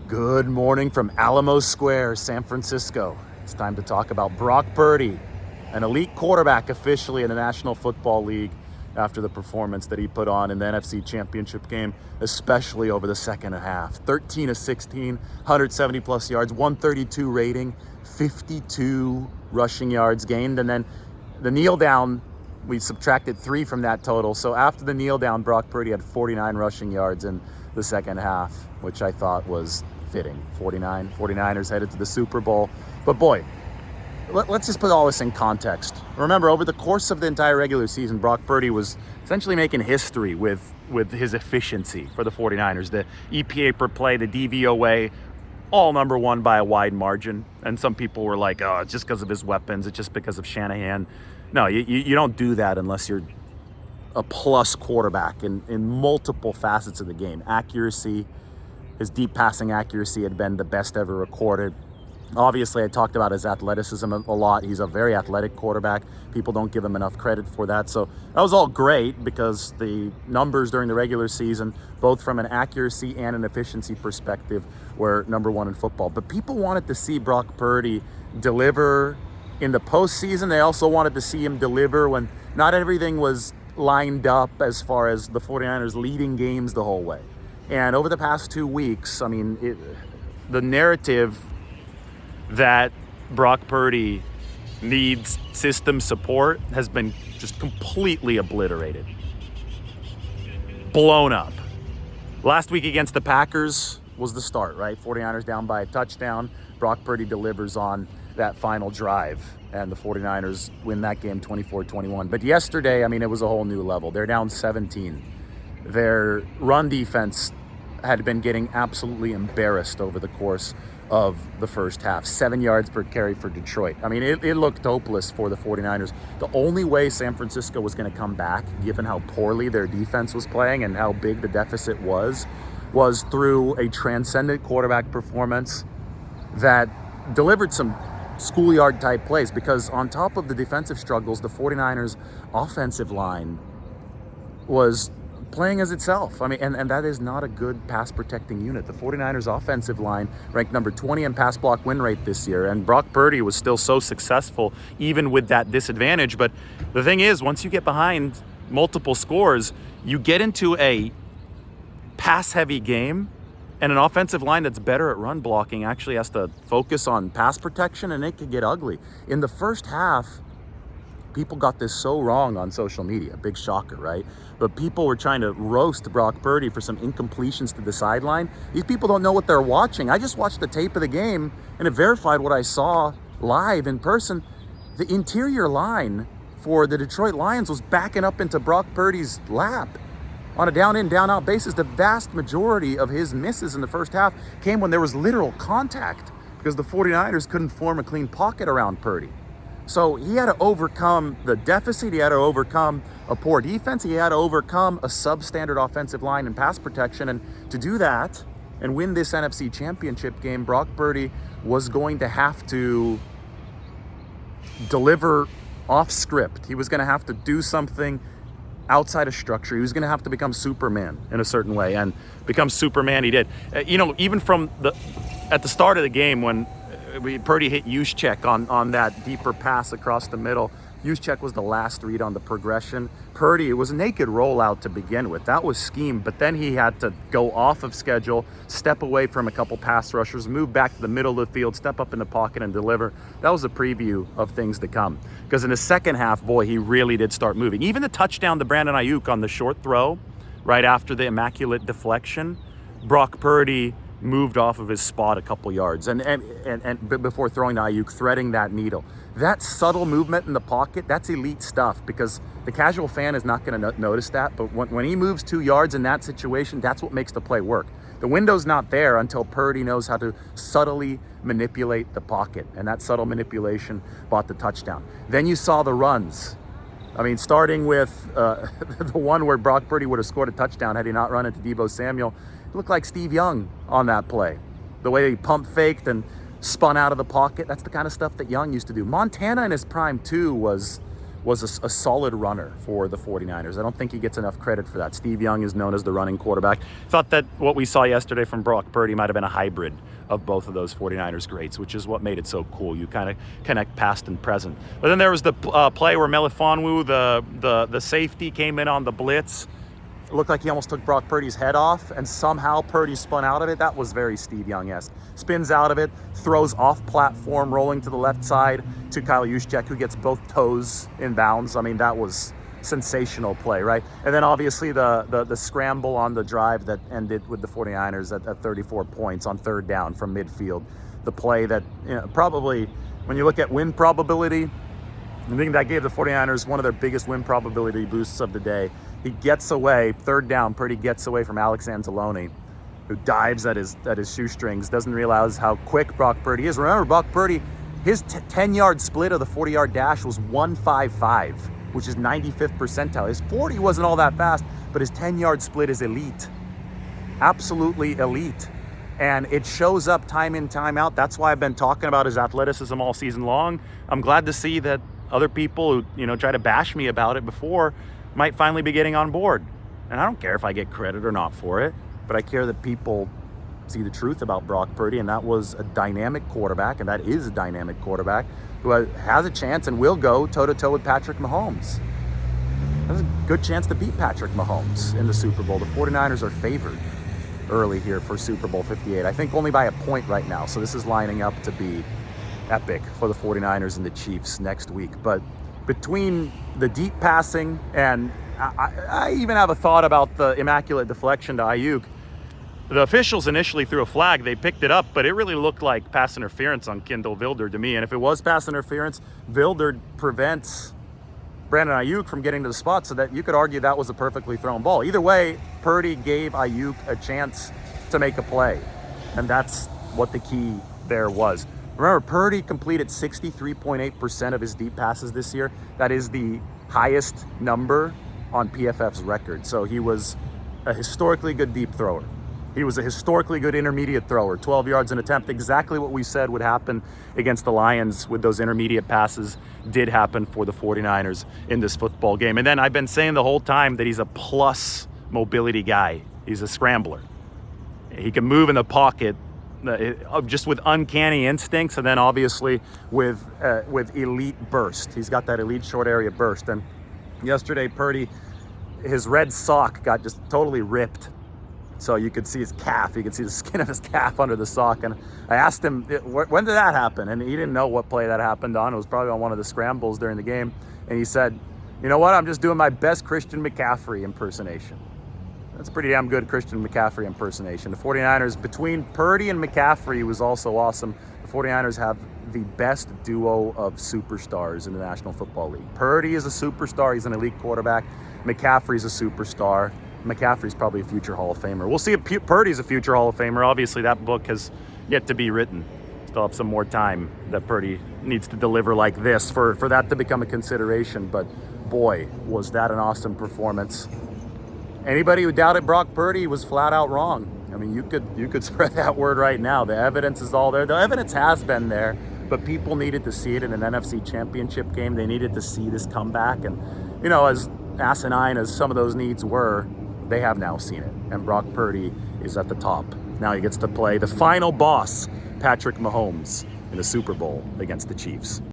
Good morning from Alamo Square, San Francisco. It's time to talk about Brock Purdy, an elite quarterback officially in the National Football League after the performance that he put on in the NFC Championship game, especially over the second half. 13 of 16, 170 plus yards, 132 rating, 52 rushing yards gained. And then the kneel down, we subtracted 3 from that total. So after the kneel down, Brock Purdy had 49 rushing yards in the second half, which I thought was fitting. 49ers headed to the Super Bowl. But boy, let's just put all this in context. Remember, over the course of the entire regular season, Brock Purdy was essentially making history with his efficiency for the 49ers. The EPA per play, the DVOA, all number one by a wide margin. And some people were like, oh, it's just because of his weapons. It's just because of Shanahan. No, you don't do that unless you're a plus quarterback in multiple facets of the game. Accuracy, his deep passing accuracy had been the best ever recorded. Obviously, I talked about his athleticism a lot. He's a very athletic quarterback. People don't give him enough credit for that. So that was all great because the numbers during the regular season, both from an accuracy and an efficiency perspective, were number one in football. But people wanted to see Brock Purdy deliver in the postseason. They also wanted to see him deliver when not everything was lined up as far as the 49ers leading games the whole way. And over the past 2 weeks, I mean, the narrative that Brock Purdy needs system support has been just completely obliterated. Blown up. Last week against the Packers was the start, right? 49ers down by a touchdown. Brock Purdy delivers on that final drive, and the 49ers win that game 24-21. But yesterday, I mean, it was a whole new level. They're down 17. Their run defense had been getting absolutely embarrassed over the course of the first half. 7 yards per carry for Detroit. I mean, it looked hopeless for the 49ers. The only way San Francisco was going to come back, given how poorly their defense was playing and how big the deficit was through a transcendent quarterback performance that delivered some schoolyard type plays, because on top of the defensive struggles, the 49ers offensive line was playing as itself. I mean, and that is not a good pass protecting unit. The 49ers offensive line ranked number 20 in pass block win rate this year, and Brock Purdy was still so successful even with that disadvantage. But the thing is, once you get behind multiple scores, you get into a pass heavy game, and an offensive line that's better at run blocking actually has to focus on pass protection, and it could get ugly. In the first half, people got this so wrong on social media. Big shocker, right? But people were trying to roast Brock Purdy for some incompletions to the sideline. These people don't know what they're watching. I just watched the tape of the game, and it verified what I saw live in person. The interior line for the Detroit Lions was backing up into Brock Purdy's lap on a down-in, down-out basis. The vast majority of his misses in the first half came when there was literal contact because the 49ers couldn't form a clean pocket around Purdy. So he had to overcome the deficit. He had to overcome a poor defense. He had to overcome a substandard offensive line and pass protection. And to do that and win this NFC Championship game, Brock Purdy was going to have to deliver off script. He was going to have to do something outside of structure. He was going to have to become Superman in a certain way, and become Superman he did. Even from at the start of the game when Purdy hit Juszczyk on that deeper pass across the middle. Juszczyk was the last read on the progression. Purdy, it was a naked rollout to begin with. That was scheme, but then he had to go off of schedule, step away from a couple pass rushers, move back to the middle of the field, step up in the pocket and deliver. That was a preview of things to come. Because in the second half, boy, he really did start moving. Even the touchdown to Brandon Ayuk on the short throw, right after the immaculate deflection, Brock Purdy moved off of his spot a couple yards and before throwing to Ayuk, threading that needle. That subtle movement in the pocket, that's elite stuff, because the casual fan is not going to notice that. But when he moves 2 yards in that situation, that's what makes the play work. The window's not there until Purdy knows how to subtly manipulate the pocket, and that subtle manipulation bought the touchdown. Then you saw the runs. I mean, starting with the one where Brock Purdy would have scored a touchdown had he not run into Deebo Samuel. It looked like Steve Young on that play. The way he pump faked and spun out of the pocket, that's the kind of stuff that Young used to do. Montana in his prime too was was a solid runner for the 49ers. I don't think he gets enough credit for that. Steve Young is known as the running quarterback. Thought that what we saw yesterday from Brock Purdy might have been a hybrid of both of those 49ers greats, which is what made it so cool. You kind of connect past and present. But then there was the play where Melifonwu, the safety, came in on the blitz. It looked like he almost took Brock Purdy's head off, and somehow Purdy spun out of it. That was very Steve Young-esque. Spins out of it, throws off platform, rolling to the left side to Kyle Juszczyk, who gets both toes in bounds. I mean, that was sensational play, right? And then obviously the scramble on the drive that ended with the 49ers at 34 points on third down from midfield. The play that, probably, when you look at win probability, I think that gave the 49ers one of their biggest win probability boosts of the day. He gets away, third down, Purdy gets away from Alex Anzalone, who dives at his shoestrings, doesn't realize how quick Brock Purdy is. Remember, Brock Purdy, his 10-yard split of the 40-yard dash was 1.55, which is 95th percentile. His 40 wasn't all that fast, but his 10-yard split is elite. Absolutely elite. And it shows up time in, time out. That's why I've been talking about his athleticism all season long. I'm glad to see that other people who, try to bash me about it before might finally be getting on board. And I don't care if I get credit or not for it, but I care that people see the truth about Brock Purdy, and that was a dynamic quarterback, and that is a dynamic quarterback who has a chance and will go toe-to-toe with Patrick Mahomes. There's a good chance to beat Patrick Mahomes in the Super Bowl. The 49ers are favored early here for Super Bowl 58. I think only by a point right now, so this is lining up to be epic for the 49ers and the Chiefs next week. But between the deep passing, and I even have a thought about the immaculate deflection to Ayuk. The officials initially threw a flag. They picked it up, but it really looked like pass interference on Kindle Wilder to me. And if it was pass interference, Wilder prevents Brandon Ayuk from getting to the spot, so that you could argue that was a perfectly thrown ball. Either way, Purdy gave Ayuk a chance to make a play, and that's what the key there was. Remember, Purdy completed 63.8% of his deep passes this year. That is the highest number on PFF's record. So he was a historically good deep thrower. He was a historically good intermediate thrower, 12 yards an attempt. Exactly what we said would happen against the Lions with those intermediate passes did happen for the 49ers in this football game. And then I've been saying the whole time that he's a plus mobility guy. He's a scrambler. He can move in the pocket just with uncanny instincts, and then obviously with elite burst. He's got that elite short area burst. And yesterday, Purdy, his red sock got just totally ripped. So you could see his calf. You could see the skin of his calf under the sock. And I asked him, when did that happen? And he didn't know what play that happened on. It was probably on one of the scrambles during the game. And he said, you know what? I'm just doing my best Christian McCaffrey impersonation. That's a pretty damn good Christian McCaffrey impersonation. The 49ers, between Purdy and McCaffrey, was also awesome. The 49ers have the best duo of superstars in the National Football League. Purdy is a superstar. He's an elite quarterback. McCaffrey's a superstar. McCaffrey's probably a future Hall of Famer. We'll see if Purdy's a future Hall of Famer. Obviously, that book has yet to be written. Still have some more time that Purdy needs to deliver like this for that to become a consideration. But boy, was that an awesome performance. Anybody who doubted Brock Purdy was flat out wrong. I mean, you could spread that word right now. The evidence is all there. The evidence has been there, but people needed to see it in an NFC Championship game. They needed to see this comeback. And, as asinine as some of those needs were, they have now seen it. And Brock Purdy is at the top. Now he gets to play the final boss, Patrick Mahomes, in the Super Bowl against the Chiefs.